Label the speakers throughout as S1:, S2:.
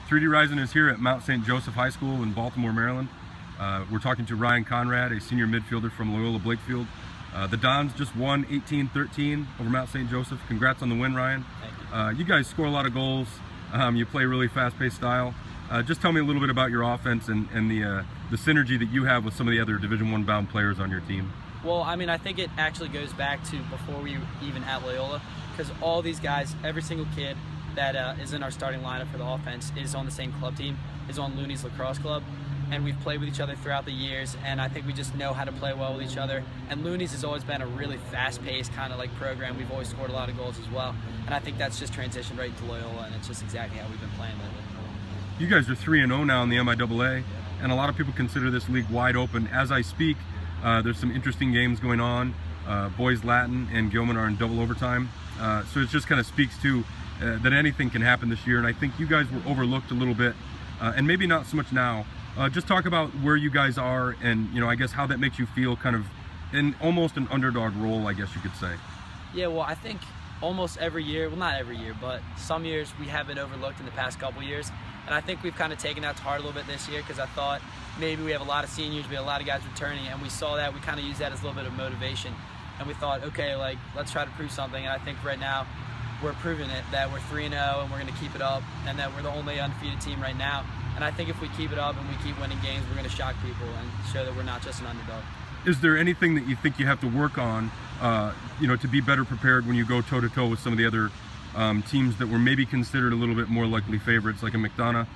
S1: 3D Rising is here at Mount St. Joseph High School in Baltimore, Maryland. We're talking to Ryan Conrad, a senior midfielder from Loyola Blakefield. The Dons just won 18-13 over Mount St. Joseph. Congrats on the win, Ryan.
S2: Thank you.
S1: You guys score a lot of goals. You play really fast-paced style. Just tell me a little bit about your offense and the synergy that you have with some of the other Division I bound players on your team.
S2: Well, I mean, I think it actually goes back to before we were even at Loyola, because all these guys, every single kid that is in our starting lineup for the offense is on the same club team, is on Looney's lacrosse club, and we've played with each other throughout the years, and I think we just know how to play well with each other. And Looney's has always been a really fast-paced kind of like program. We've always scored a lot of goals as well, and I think that's just transitioned right into Loyola, and it's just exactly how we've been playing lately.
S1: You guys are 3-0 now in the MIAA, and a lot of people consider this league wide open. As I speak, there's some interesting games going on. Boys Latin and Gilman are in double overtime, so it just kind of speaks to that anything can happen this year, and I think you guys were overlooked a little bit, and maybe not so much now. Just talk about where you guys are, and I guess how that makes you feel, kind of in almost an underdog role, I guess you could say.
S2: Yeah, well, I think almost every year, well, not every year, but some years we have been overlooked in the past couple years, and I think we've kind of taken that to heart a little bit this year, because I thought maybe we have a lot of seniors, we have a lot of guys returning, and we saw that, we kind of used that as a little bit of motivation, and we thought, okay, like, let's try to prove something. And I think right now we're proving it, that we're 3-0 and we're going to keep it up, and that we're the only undefeated team right now. And I think if we keep it up and we keep winning games, we're going to shock people and show that we're not just an underdog.
S1: Is there anything that you think you have to work on, to be better prepared when you go toe-to-toe with some of the other teams that were maybe considered a little bit more likely favorites, like a McDonough,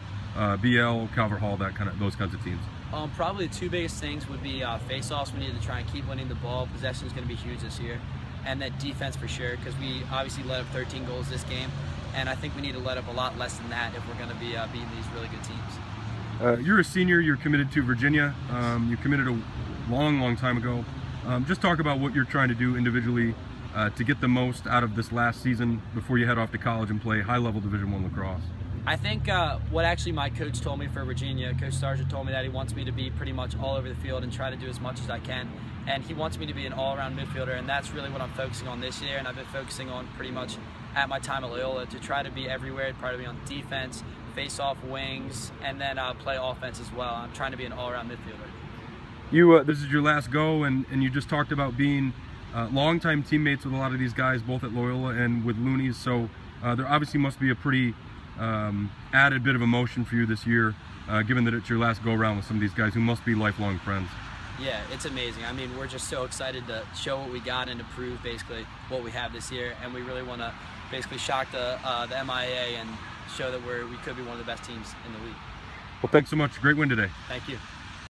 S1: BL, Calvert Hall, those kinds of teams?
S2: Probably the two biggest things would be face-offs. We need to try and keep winning the ball. Possession is going to be huge this year. And then defense for sure, because we obviously let up 13 goals this game. And I think we need to let up a lot less than that if we're going to be beating these really good teams.
S1: You're a senior, you're committed to Virginia. You committed a long time ago. Just talk about what you're trying to do individually to get the most out of this last season before you head off to college and play high-level Division I lacrosse.
S2: I think what actually my coach told me for Virginia, Coach Sargent told me that he wants me to be pretty much all over the field and try to do as much as I can. And he wants me to be an all-around midfielder, and that's really what I'm focusing on this year, and I've been focusing on pretty much at my time at Loyola to try to be everywhere, try to be on defense, face-off wings, and then play offense as well. I'm trying to be an all-around midfielder.
S1: This is your last go, and you just talked about being longtime teammates with a lot of these guys, both at Loyola and with Looney's, so there obviously must be a pretty added bit of emotion for you this year, given that it's your last go-around with some of these guys who must be lifelong friends.
S2: Yeah, it's amazing. I mean, we're just so excited to show what we got and to prove basically what we have this year, and we really want to basically shock the MIAA and show that we could be one of the best teams in the league.
S1: Well, thanks so much. Great win today.
S2: Thank you.